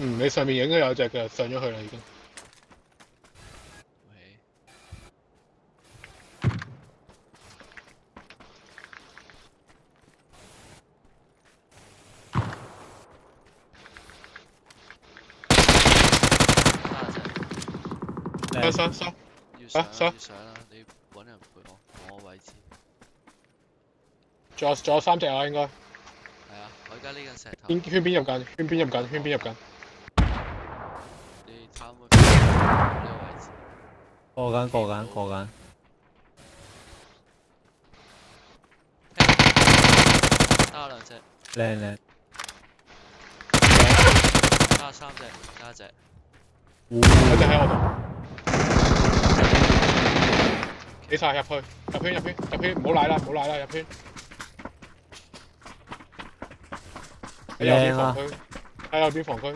你上面應該有隻嘅，上咗去啦已經。上，要上啦，你揾人陪我個位置。仲有3隻啊，應該。係啊，我而家呢間石頭。圈邊入緊，圈邊入緊，圈邊入緊。你睇下呢個位置。過緊。加兩隻。靚。加3隻，加一隻。有隻喺我度。企晒入去，入圈，唔好賴啦，入圈。喺右邊防區。